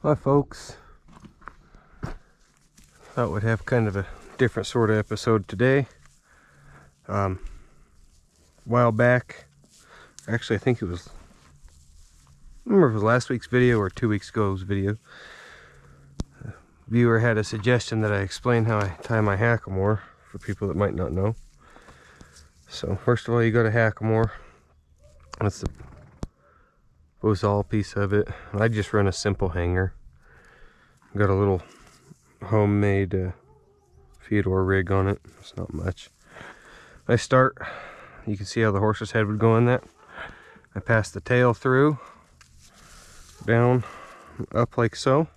Hi folks, thought we'd have kind of a different sort of episode today. A while back, actually I think it was, I don't remember if it was last week's video or 2 weeks ago's video. A viewer had a suggestion that I explain how I tie my hackamore for people that might not know. So first of all, you go to hackamore. That's the Bosal piece of it. I just run a simple hanger. Got a little homemade Feodor rig on it. It's not much. I start, you can see how the horse's head would go in that. I pass the tail through, down, up like so.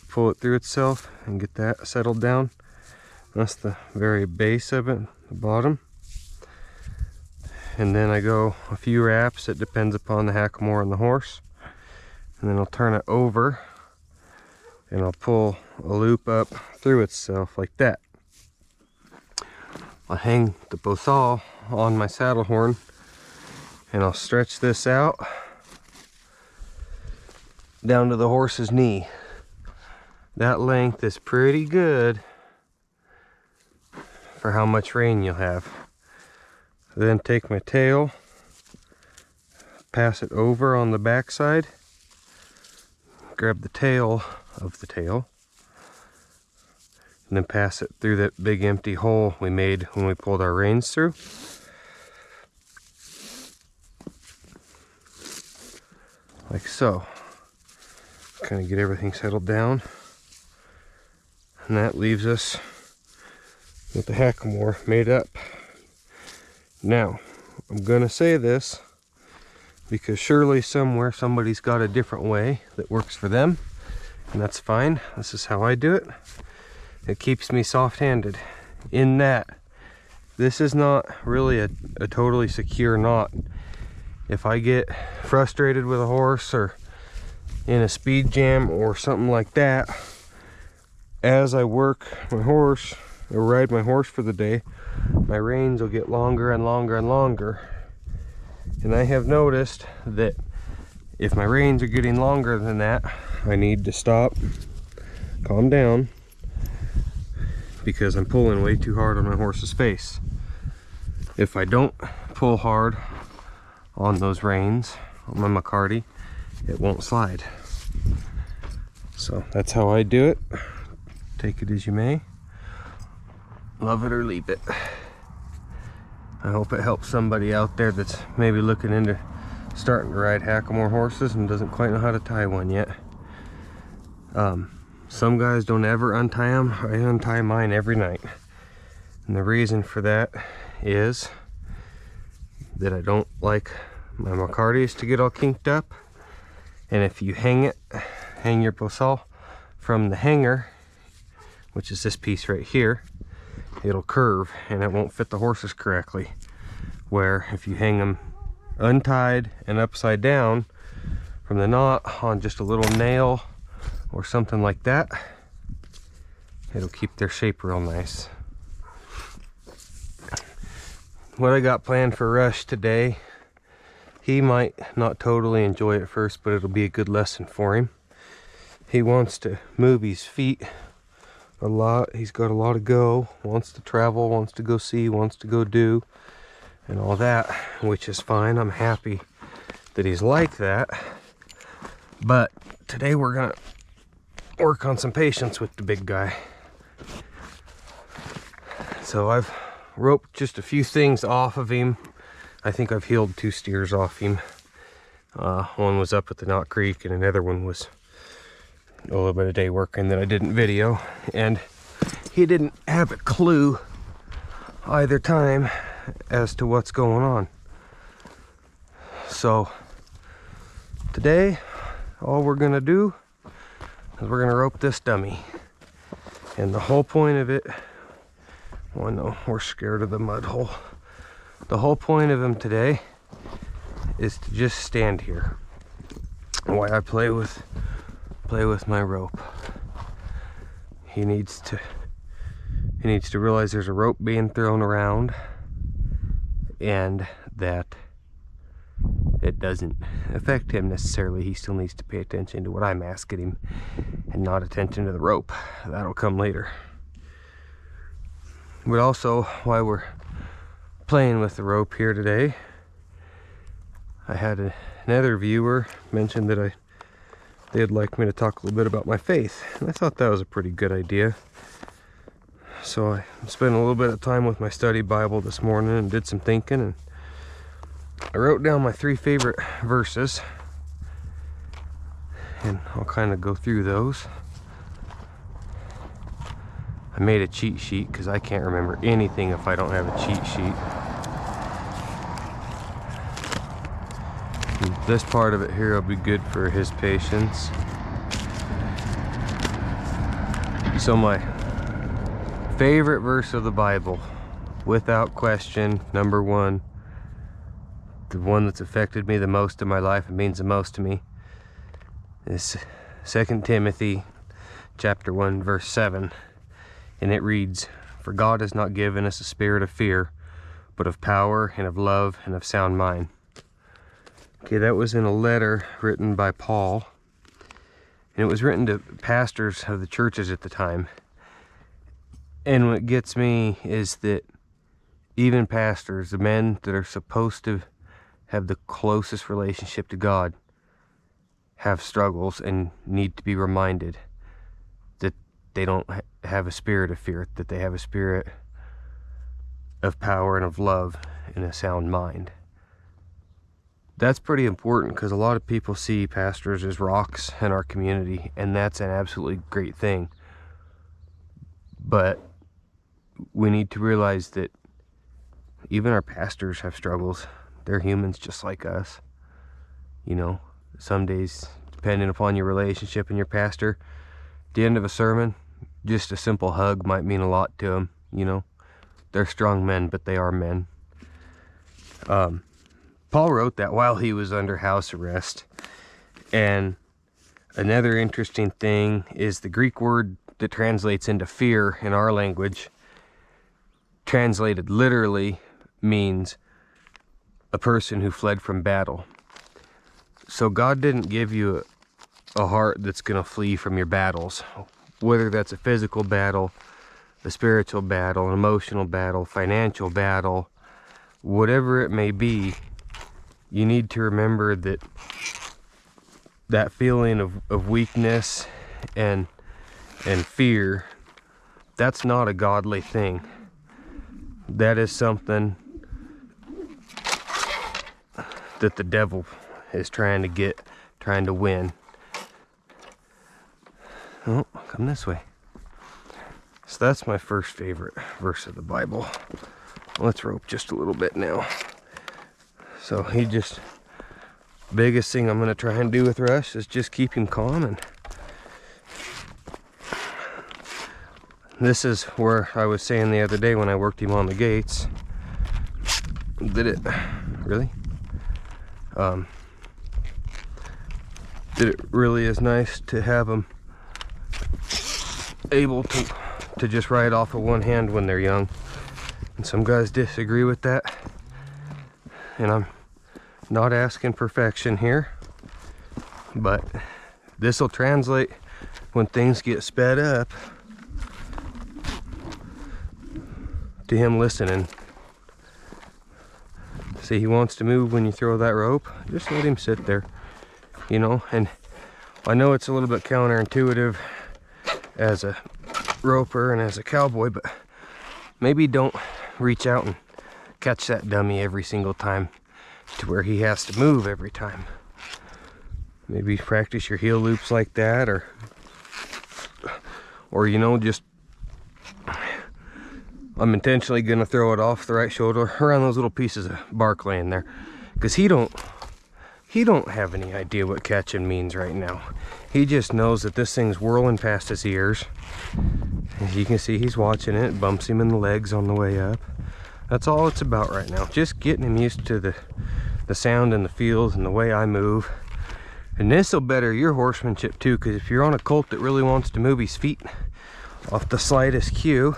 Pull it through itself and get that settled down. That's the very base of it, the bottom. And then I go a few wraps. It depends upon the hackamore and the horse. And then I'll turn it over and I'll pull a loop up through itself like that. I'll hang the Bosal on my saddle horn and I'll stretch this out down to the horse's knee. That length is pretty good for how much rein you'll have. Then take my tail, pass it over on the back side, grab the tail of the tail, and then pass it through that big empty hole we made when we pulled our reins through. Like so. Kind of get everything settled down. And that leaves us with the hackamore made up. Now, I'm gonna say this because surely somewhere somebody's got a different way that works for them, and that's fine. This is how I do it. It keeps me soft-handed in that this is not really a totally secure knot. If I get frustrated with a horse or in a speed jam or something like that, as I work my horse or ride my horse for the day, my reins will get longer and longer and longer. And I have noticed that if my reins are getting longer than that, I need to stop, calm down, because I'm pulling way too hard on my horse's face. If I don't pull hard on those reins, on my McCarty, it won't slide. So that's how I do it. Take it as you may. Love it or leave it. I hope it helps somebody out there that's maybe looking into starting to ride hackamore horses and doesn't quite know how to tie one yet. Some guys don't ever untie them. I untie mine every night. And the reason for that is that I don't like my McCartys to get all kinked up. And if you hang your Bosal from the hanger, which is this piece right here, it'll curve and it won't fit the horses correctly. Where if you hang them untied and upside down from the knot on just a little nail or something like that, it'll keep their shape real nice. What I got planned for Rush today, he might not totally enjoy it first, but it'll be a good lesson for him. He wants to move his feet a lot. He's got a lot of go, wants to travel, wants to go see, wants to go do, and all that, which is fine. I'm happy that he's like that. But today we're gonna work on some patience with the big guy. So I've roped just a few things off of him. I think I've healed 2 steers off him. One was up at the Knot Creek and another one was a little bit of day working that I didn't video, and he didn't have a clue either time as to what's going on. So today all we're gonna do is we're gonna rope this dummy, and the whole point of it, oh no, we're scared of the mud hole. The whole point of him today is to just stand here. Why I play with my rope. He needs to realize there's a rope being thrown around, and that it doesn't affect him necessarily. He still needs to pay attention to what I'm asking him and not attention to the rope. That'll come later. But also, while we're playing with the rope here today, I had another viewer mention that they'd like me to talk a little bit about my faith, and I thought that was a pretty good idea. So I spent a little bit of time with my study Bible this morning and did some thinking, and I wrote down my 3 favorite verses, and I'll kind of go through those. I made a cheat sheet because I can't remember anything if I don't have a cheat sheet. And this part of it here will be good for his patience. So my favorite verse of the Bible, without question, number 1, the one that's affected me the most in my life and means the most to me, is 2 Timothy chapter 1 verse 7, and it reads, "For God has not given us a spirit of fear, but of power and of love and of sound mind." Okay, that was in a letter written by Paul, and it was written to pastors of the churches at the time. And what gets me is that even pastors, the men that are supposed to have the closest relationship to God, have struggles and need to be reminded that they don't have a spirit of fear, that they have a spirit of power and of love and a sound mind. That's pretty important, because a lot of people see pastors as rocks in our community, and that's an absolutely great thing. But we need to realize that even our pastors have struggles. They're humans just like us. You know, some days, depending upon your relationship and your pastor, at the end of a sermon, just a simple hug might mean a lot to them. You know, they're strong men, but they are men. Paul wrote that while he was under house arrest. And another interesting thing is the Greek word that translates into fear in our language, translated literally, means a person who fled from battle. So God didn't give you a heart that's going to flee from your battles, whether that's a physical battle, a spiritual battle, an emotional battle, financial battle, whatever it may be. You need to remember that that feeling of weakness and fear, that's not a godly thing. That is something that the devil is trying to win. Oh, come this way. So that's my first favorite verse of the Bible. Let's rope just a little bit now. So biggest thing I'm going to try and do with Rush is just keep him calm. And this is where I was saying the other day when I worked him on the gates, that it really is nice to have them able to just ride off of one hand when they're young. And some guys disagree with that, and I'm not asking perfection here, but this will translate when things get sped up to him listening. See, he wants to move when you throw that rope, just let him sit there, you know. And I know it's a little bit counterintuitive as a roper and as a cowboy, but maybe don't reach out and catch that dummy every single time to where he has to move every time. Maybe practice your heel loops like that, or you know, just I'm intentionally gonna throw it off the right shoulder around those little pieces of bark laying there, because he don't have any idea what catching means right now. He just knows that this thing's whirling past his ears. As you can see, he's watching it, bumps him in the legs on the way up. That's all it's about right now, just getting him used to the sound and the feels and the way I move. And this will better your horsemanship too, because if you're on a colt that really wants to move his feet off the slightest cue,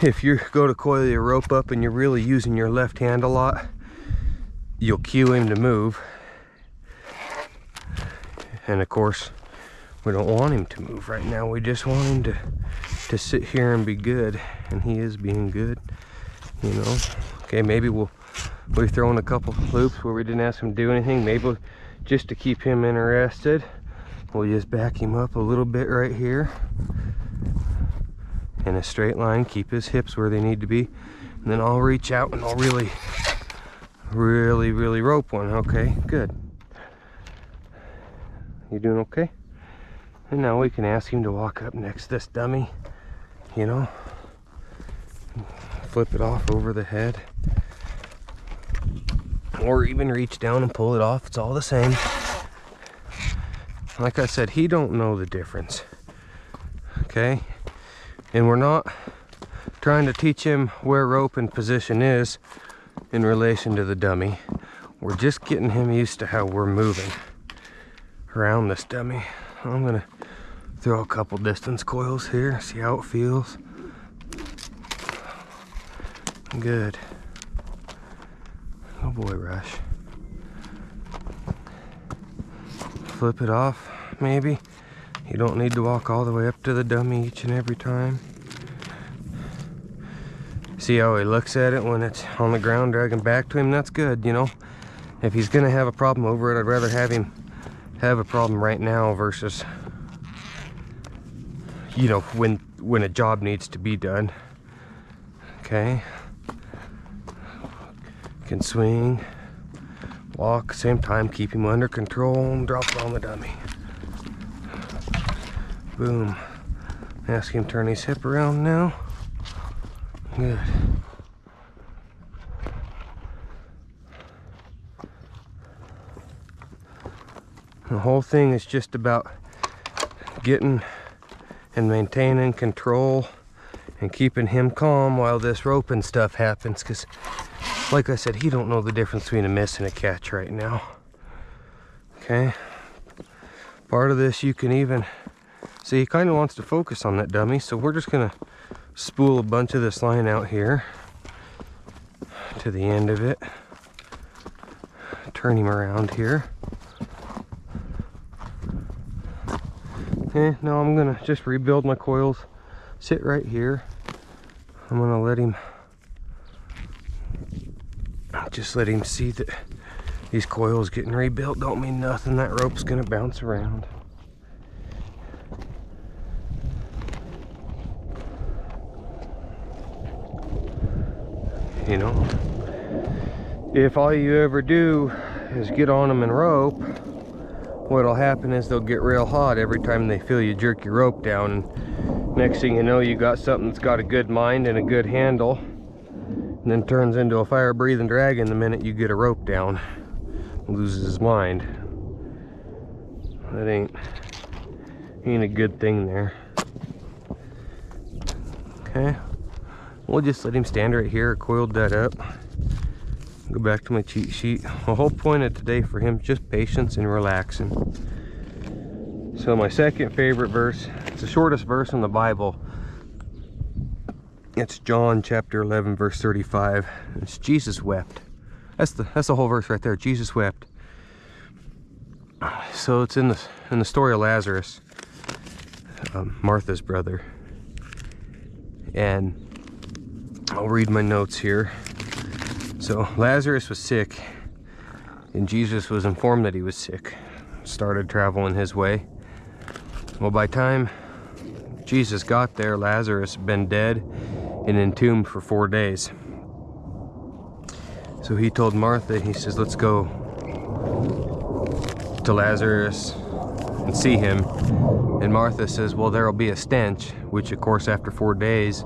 if you go to coil your rope up and you're really using your left hand a lot, you'll cue him to move. And of course, we don't want him to move right now. We just want him to sit here and be good. And he is being good, you know. Okay, maybe we'll throw in a couple loops where we didn't ask him to do anything. Maybe just to keep him interested, we'll just back him up a little bit right here. In a straight line, keep his hips where they need to be. And then I'll reach out and I'll really rope one. Okay, good. You doing okay? And now we can ask him to walk up next to this dummy, you know, flip it off over the head, or even reach down and pull it off. It's all the same. Like I said, he don't know the difference, okay? And we're not trying to teach him where rope and position is in relation to the dummy. We're just getting him used to how we're moving around this dummy. I'm gonna throw a couple distance coils here, see how it feels. Good. Oh boy, Rush. Flip it off, maybe. You don't need to walk all the way up to the dummy each and every time. See how he looks at it when it's on the ground, dragging back to him? That's good, you know. If he's gonna have a problem over it, I'd rather have him have a problem right now versus, you know, when a job needs to be done. Okay. Can swing, walk, same time, keep him under control, and drop it on the dummy. Boom. Ask him to turn his hip around now. Good. The whole thing is just about getting and maintaining control and keeping him calm while this roping stuff happens, because like I said, he don't know the difference between a miss and a catch right now. Okay. Part of this you can even see, he kind of wants to focus on that dummy, so we're just gonna spool a bunch of this line out here to the end of it. Turn him around here. Okay, now I'm gonna just rebuild my coils. Sit right here. I'm gonna let him see that these coils getting rebuilt don't mean nothing. That rope's gonna bounce around. You know, if all you ever do is get on them and rope, what'll happen is they'll get real hot every time they feel you jerk your rope down, and next thing you know, you got something that's got a good mind and a good handle, and then turns into a fire-breathing dragon the minute you get a rope down. Loses his mind. That ain't a good thing there. Okay, we'll just let him stand right here, coiled that up. Go back to my cheat sheet. The whole point of today for him is just patience and relaxing. So my second favorite verse, it's the shortest verse in the Bible. It's John chapter 11 verse 35. It's Jesus wept. That's the whole verse right there. Jesus wept. So it's in the story of Lazarus, Martha's brother. And I'll read my notes here. So Lazarus was sick, and Jesus was informed that he was sick. Started traveling his way. Well, by the time Jesus got there, Lazarus had been dead and entombed for 4 days. So he told Martha, he says, let's go to Lazarus and see him. And Martha says, well, there'll be a stench, which of course after 4 days,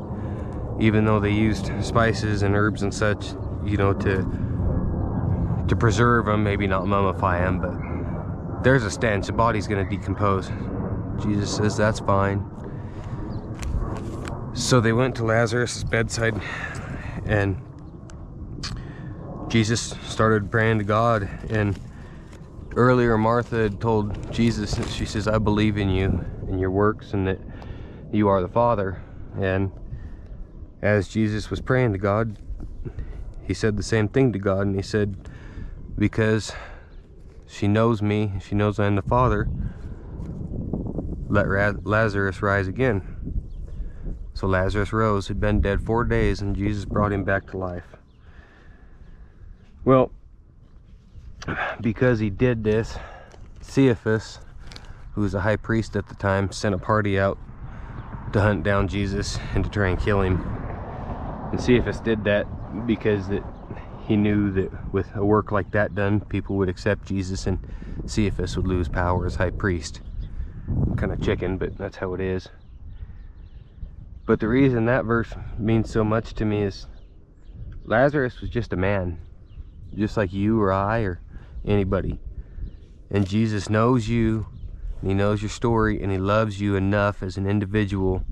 even though they used spices and herbs and such, you know, to preserve them, maybe not mummify them, but there's a stench. The body's going to decompose. Jesus says that's fine. So they went to Lazarus' bedside, and Jesus started praying to God. And earlier Martha had told Jesus, she says, I believe in you and your works, and that you are the Father. And as Jesus was praying to God, he said the same thing to God, and he said, because she knows me, she knows I'm the Father, let Lazarus rise again. So Lazarus rose, had been dead 4 days, and Jesus brought him back to life. Well, because he did this, Caiaphas, who was a high priest at the time, sent a party out to hunt down Jesus and to try and kill him. And Caiaphas did that because he knew that with a work like that done, people would accept Jesus and Caiaphas would lose power as high priest. Kind of chicken, but that's how it is. But the reason that verse means so much to me is Lazarus was just a man, just like you or I or anybody. And Jesus knows you, and he knows your story, and he loves you enough as an individual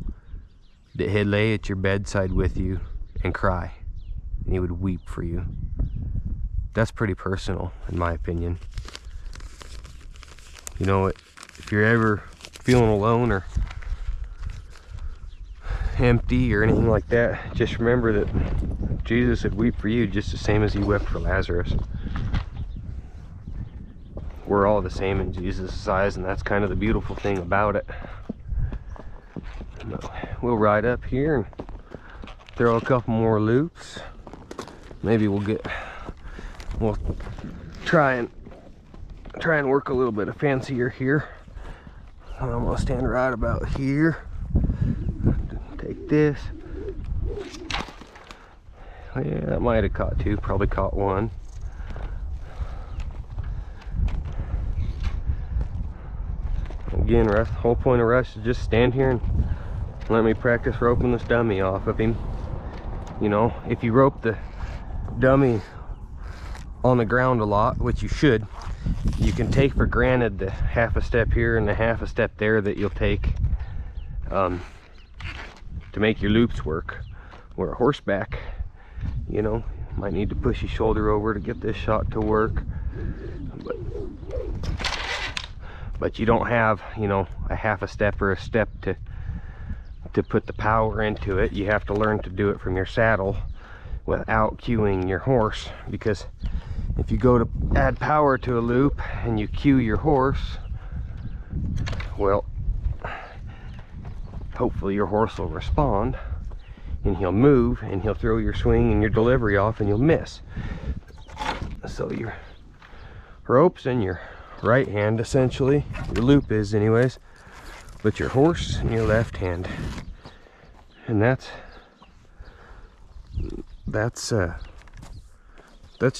that he'd lay at your bedside with you and cry, and he would weep for you. That's pretty personal, in my opinion. You know, if you're ever feeling alone or empty or anything like that, just remember that Jesus would weep for you just the same as he wept for Lazarus. We're all the same in Jesus' eyes, and that's kind of the beautiful thing about it. We'll ride up here and throw a couple more loops. Maybe we'll try and work a little bit of fancier here. I'm gonna stand right about here. Take this. Oh, yeah, that might have caught two, probably caught one. Again, Russ, the whole point of Russ is just stand here and let me practice roping this dummy off of him. You know, if you rope the dummy on the ground a lot, which you should, you can take for granted the half a step here and the half a step there that you'll take to make your loops work. Where a horseback, you know, might need to push your shoulder over to get this shot to work, but you don't have, you know, a half a step or a step to put the power into it. You have to learn to do it from your saddle without cueing your horse, because if you go to add power to a loop and you cue your horse, well, hopefully your horse will respond and he'll move and he'll throw your swing and your delivery off and you'll miss. So your rope's in your right hand, essentially, your loop is anyways, but your horse in your left hand. And that's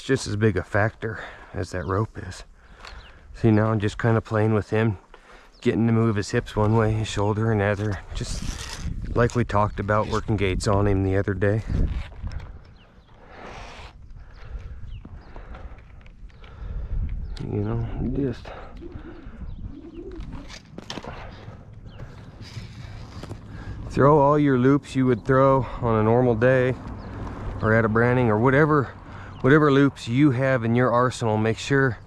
just as big a factor as that rope is. See, now I'm just kind of playing with him, getting to move his hips one way, his shoulder another, just like we talked about working gaits on him the other day. You know, just throw all your loops you would throw on a normal day or at a branding or whatever loops you have in your arsenal. Make sure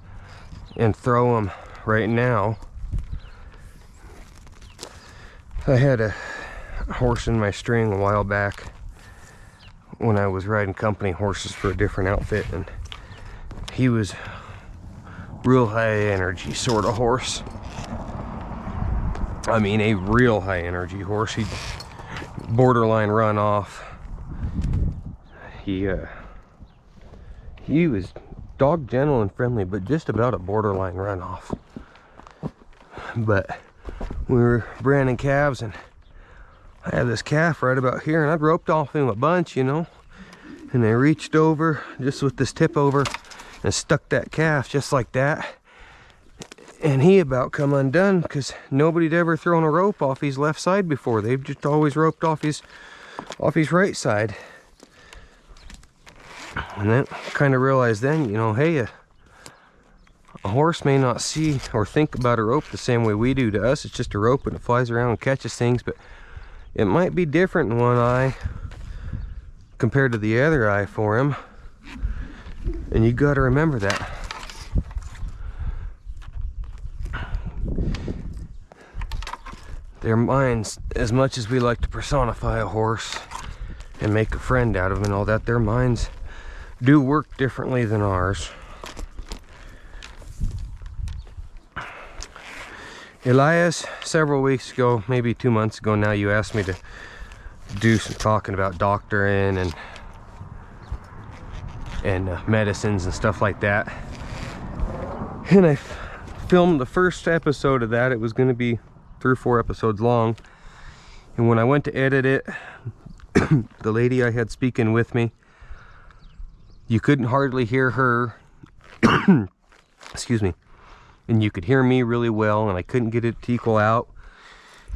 and throw them right now. I had a horse in my string a while back when I was riding company horses for a different outfit, and he was real high energy sort of horse. I mean, a real high energy horse. He borderline run off. He was dog gentle and friendly, but just about a borderline run off. But we were branding calves, and I had this calf right about here, and I'd roped off him a bunch, you know, and I reached over just with this tip over and stuck that calf just like that, and he about come undone because nobody'd ever thrown a rope off his left side before. They've just always roped off his right side. And then kind of realized then, you know, hey, a horse may not see or think about a rope the same way we do. To us, it's just a rope and it flies around and catches things, but it might be different in one eye compared to the other eye for him. And you got to remember that. Their minds, as much as we like to personify a horse and make a friend out of him and all that, their minds do work differently than ours. Elias, several weeks ago, maybe 2 months ago now, you asked me to do some talking about doctoring and medicines and stuff like that. And I filmed the first episode of that. It was going to be 3 or 4 episodes long. And when I went to edit it, the lady I had speaking with me, you couldn't hardly hear her. Excuse me. And you could hear me really well, and I couldn't get it to equal out.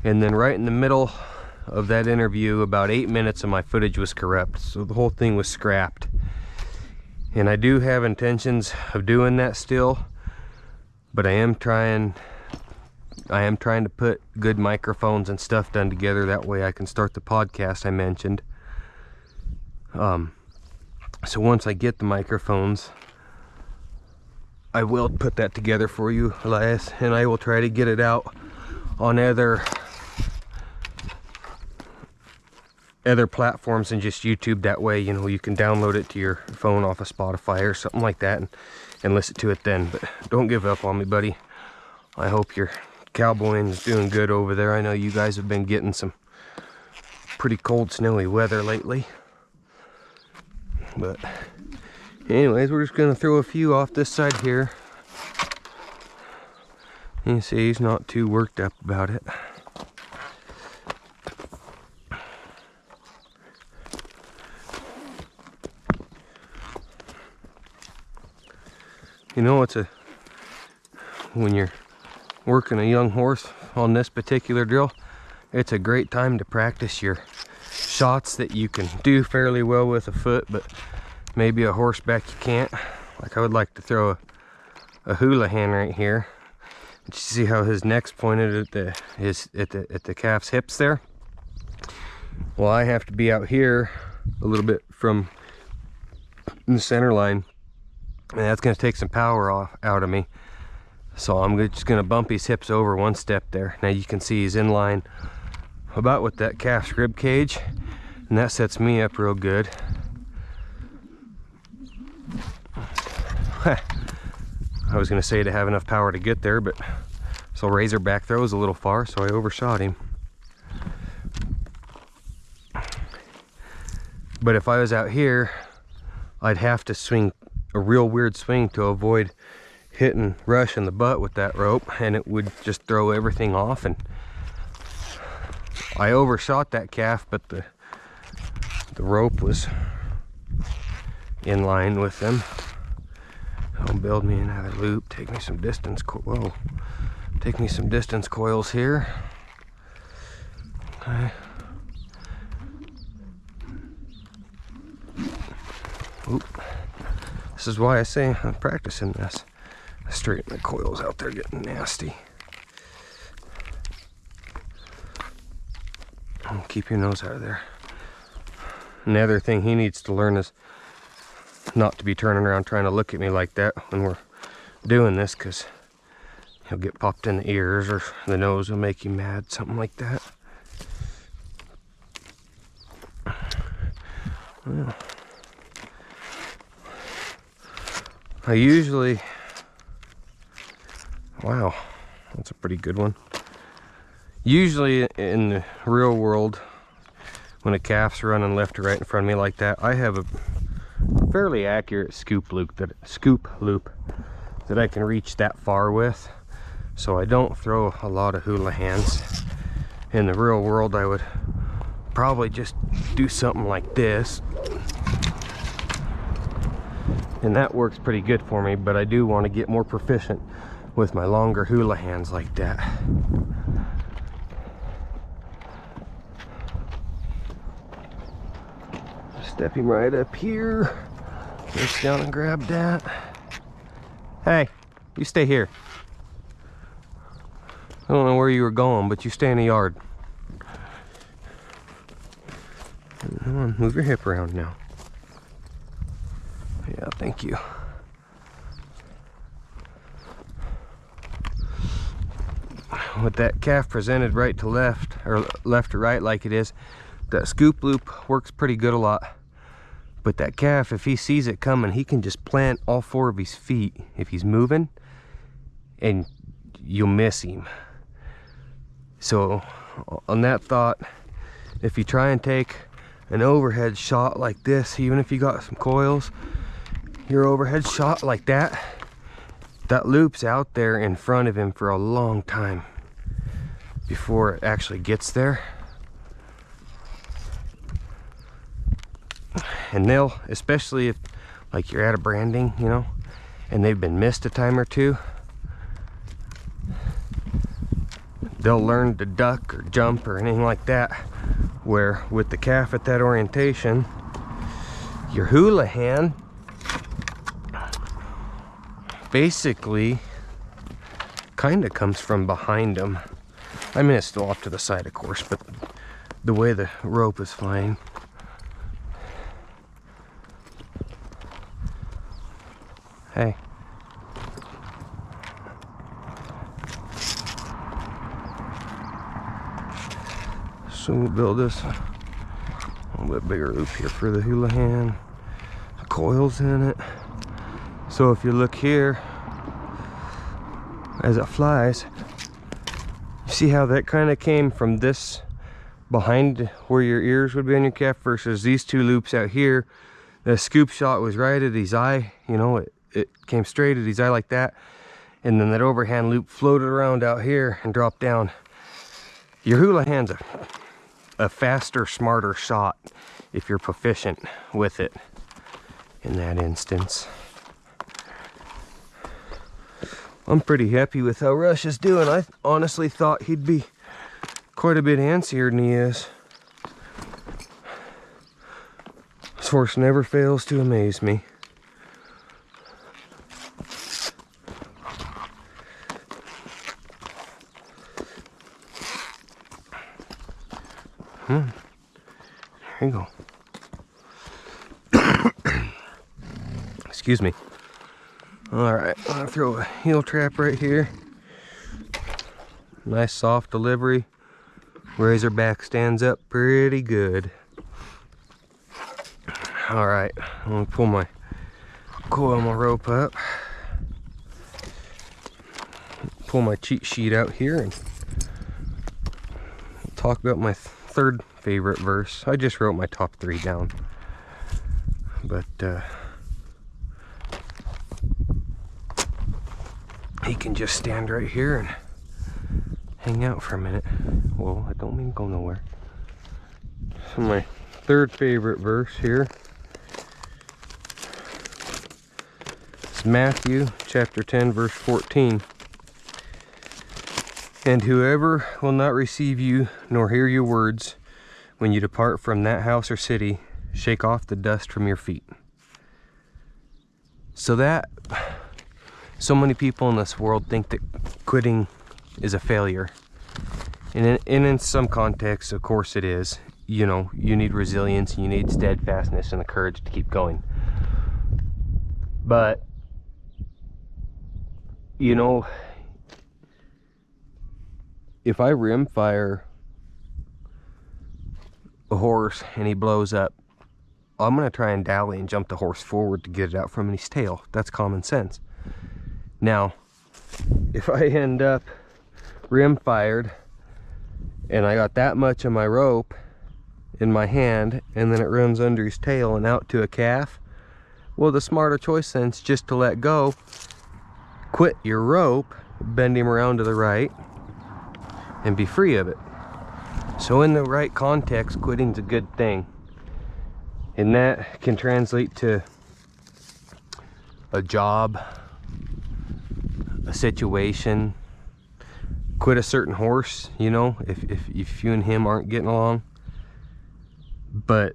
And then right in the middle of that interview, about 8 minutes of my footage was corrupt, so the whole thing was scrapped. And I do have intentions of doing that still, but I am trying to put good microphones and stuff done together. That way I can start the podcast I mentioned. So once I get the microphones, I will put that together for you, Elias, and I will try to get it out on other platforms than just YouTube. That way, you know, you can download it to your phone off of Spotify or something like that and listen to it then. But don't give up on me, buddy. I hope your cowboying's doing good over there. I know you guys have been getting some pretty cold, snowy weather lately. But anyways, we're just gonna throw a few off this side here. You see, he's not too worked up about it. You know, when you're working a young horse on this particular drill, it's a great time to practice your shots that you can do fairly well with a foot, but maybe a horseback you can't. Like I would like to throw a Houlihan right here. Did you see how his neck's pointed at the calf's hips there? Well, I have to be out here a little bit from the center line, and that's going to take some power out of me. So I'm just going to bump his hips over 1 step there. Now you can see he's in line about with that calf's rib cage, and that sets me up real good. I was going to say to have enough power to get there, but so Razorback throws a little far, so I overshot him. But if I was out here, I'd have to swing a real weird swing to avoid hitting Rush in the butt with that rope, and it would just throw everything off. And I overshot that calf, but the rope was in line with them. I'll build me another loop, take me some distance take me some distance coils here. Okay. Oop. This is why I say I'm practicing this. I straighten the coils out there getting nasty. Keep your nose out of there. Another thing he needs to learn is not to be turning around trying to look at me like that when we're doing this, because he'll get popped in the ears or the nose will make him mad, something like that. Well, I usually, wow, that's a pretty good one. Usually in the real world, when a calf's running left to right in front of me like that, I have a fairly accurate scoop loop that I can reach that far with, so I don't throw a lot of Houlihans. In the real world, I would probably just do something like this, and that works pretty good for me, but I do want to get more proficient with my longer Houlihans like that. Step him right up here. Reach down and grab that. Hey, you stay here. I don't know where you were going, but you stay in the yard. Come on, move your hip around now. Yeah, thank you. With that calf presented right to left, or left to right like it is, that scoop loop works pretty good a lot. But that calf, if he sees it coming, he can just plant all 4 of his feet if he's moving, and you'll miss him. So on that thought, if you try and take an overhead shot like this, even if you got some coils, your overhead shot like that, that loop's out there in front of him for a long time before it actually gets there. And they'll, especially if like you're at a branding, you know, and they've been missed a time or two, they'll learn to duck or jump or anything like that, where with the calf at that orientation, your Houlihan basically kind of comes from behind them. I mean, it's still off to the side, of course, but the way the rope is flying. Hey. So we'll build this a little bit bigger loop here for the Houlihan. The coils in it. So if you look here, as it flies, you see how that kind of came from this behind where your ears would be on your calf versus these two loops out here. The scoop shot was right at his eye, you know, it came straight at his eye like that. And then that overhand loop floated around out here and dropped down. Your Houlihan's a faster, smarter shot if you're proficient with it in that instance. I'm pretty happy with how Rush is doing. I honestly thought he'd be quite a bit antsier than he is. This horse never fails to amaze me. There you go. Excuse me. Alright, I'm gonna throw a heel trap right here. Nice soft delivery. Razorback stands up pretty good. Alright, I'm gonna pull my coil my rope up. Pull my cheat sheet out here and talk about my third favorite verse. I just wrote my top 3 down. But he can just stand right here and hang out for a minute. Well, I don't mean go nowhere. So my third favorite verse here is Matthew chapter 10 verse 14. And whoever will not receive you nor hear your words when you depart from that house or city, shake off the dust from your feet. So many people in this world think that quitting is a failure. And in some contexts, of course it is. You know, you need resilience, and you need steadfastness and the courage to keep going. But, you know, if I rim fire a horse and he blows up, I'm going to try and dally and jump the horse forward to get it out from his tail. That's common sense. Now, if I end up rim fired and I got that much of my rope in my hand and then it runs under his tail and out to a calf, well, the smarter choice then is just to let go, quit your rope, bend him around to the right, and be free of it. So in the right context, quitting's a good thing. And that can translate to a job, a situation, quit a certain horse, you know, if you and him aren't getting along. But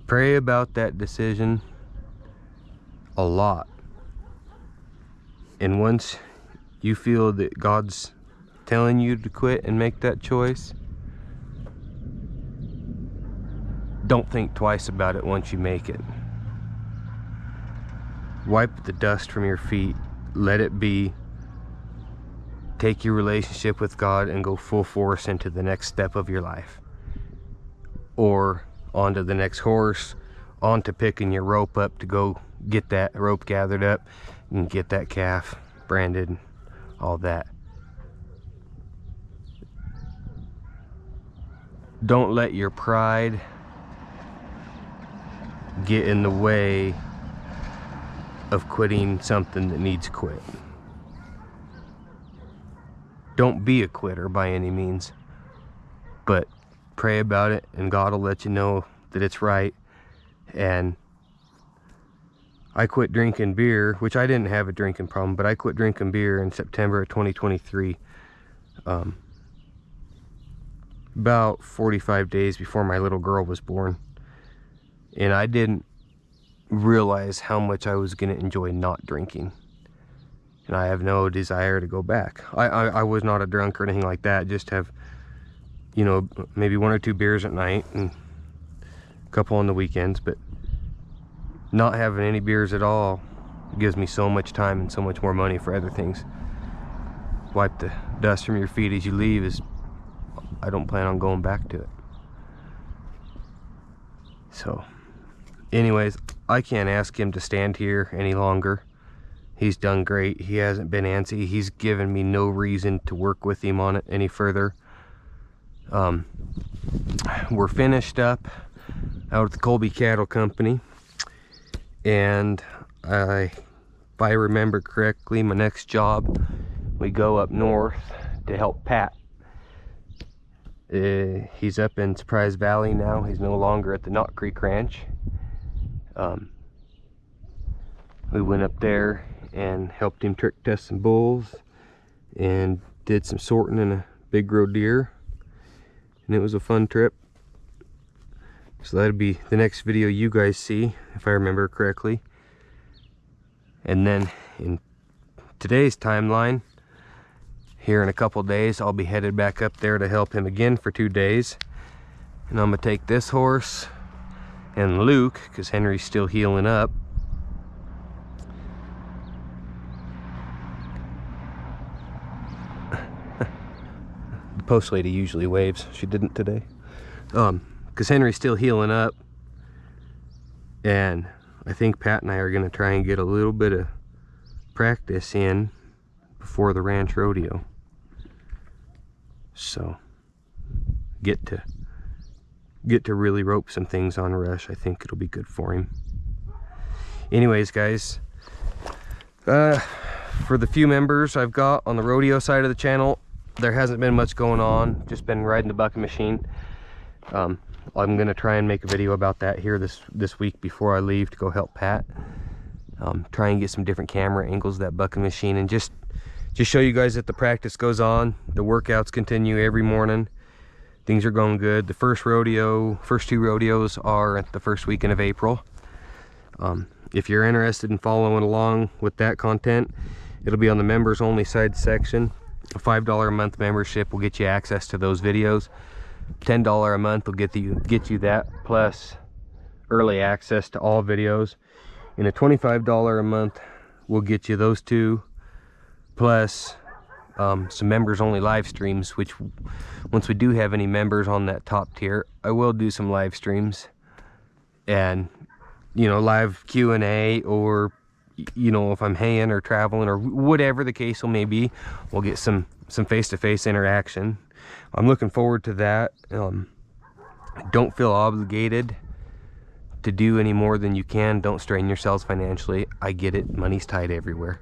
pray about that decision a lot. And once you feel that God's telling you to quit and make that choice, don't think twice about it once you make it. Wipe the dust from your feet, let it be. Take your relationship with God and go full force into the next step of your life. Or onto the next horse, onto picking your rope up to go get that rope gathered up and get that calf branded, all that. don't let your pride get in the way of quitting something that needs quit. Don't be a quitter by any means, but pray about it and God will let you know that it's right. And I quit drinking beer, which I didn't have a drinking problem, but I quit drinking beer in September of 2023, about 45 days before my little girl was born. And I didn't realize how much I was going to enjoy not drinking. And I have no desire to go back. I was not a drunk or anything like that. Just have, you know, maybe 1 or 2 beers at night and a couple on the weekends. But not having any beers at all gives me so much time and so much more money for other things. Wipe the dust from your feet as you leave. I don't plan on going back to it. So anyways, I can't ask him to stand here any longer. He's done great. He hasn't been antsy. He's given me no reason to work with him on it any further. We're finished up out at the Colby Cattle Company, and if I remember correctly, my next job, we go up north to help Pat. He's up in Surprise Valley now. He's no longer at the Knott Creek Ranch. We went up there and helped him trick test some bulls and did some sorting in a big roe deer, and it was a fun trip. So that'll be the next video you guys see, if I remember correctly. And then in today's timeline, here in a couple days, I'll be headed back up there to help him again for 2 days. And I'm gonna take this horse and Luke, because Henry's still healing up. The post lady usually waves. She didn't today. Because Henry's still healing up. And I think Pat and I are gonna try and get a little bit of practice in before the ranch rodeo. So get to really rope some things on Rush. I think it'll be good for him. Anyways, guys, for the few members I've got on the rodeo side of the channel, there hasn't been much going on. Just been riding the bucking machine. I'm gonna try and make a video about that here this week before I leave to go help Pat. Try and get some different camera angles of that bucking machine, and just show you guys that the practice goes on. The workouts continue every morning. Things are going good. The first 2 rodeos are at the first weekend of April. If you're interested in following along with that content, it'll be on the members only side section. A $5 a month membership will get you access to those videos. $10 a month will get you that, plus early access to all videos. And a $25 a month will get you those 2, plus some members only live streams, which once we do have any members on that top tier, I will do some live streams and, you know, live Q&A, or, you know, if I'm haying or traveling or whatever the case may be, we'll get some face-to-face interaction. I'm looking forward to that. Don't feel obligated to do any more than you can. Don't strain yourselves financially. I get it. Money's tight everywhere.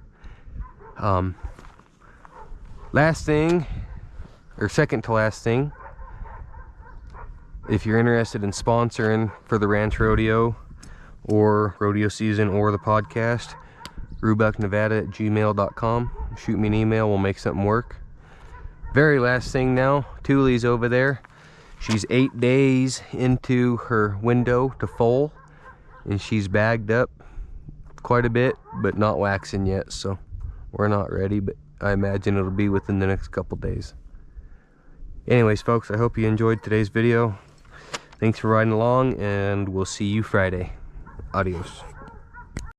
Last thing, or second to last thing, if you're interested in sponsoring for the ranch rodeo or rodeo season or the podcast, rubucknevada@gmail.com. Shoot me an email, we'll make something work. Very last thing now, Tuli's over there. She's 8 days into her window to foal, and she's bagged up quite a bit, but not waxing yet, so we're not ready, but I imagine it'll be within the next couple days. Anyways, folks, I hope you enjoyed today's video. Thanks for riding along, and we'll see you Friday. Adios.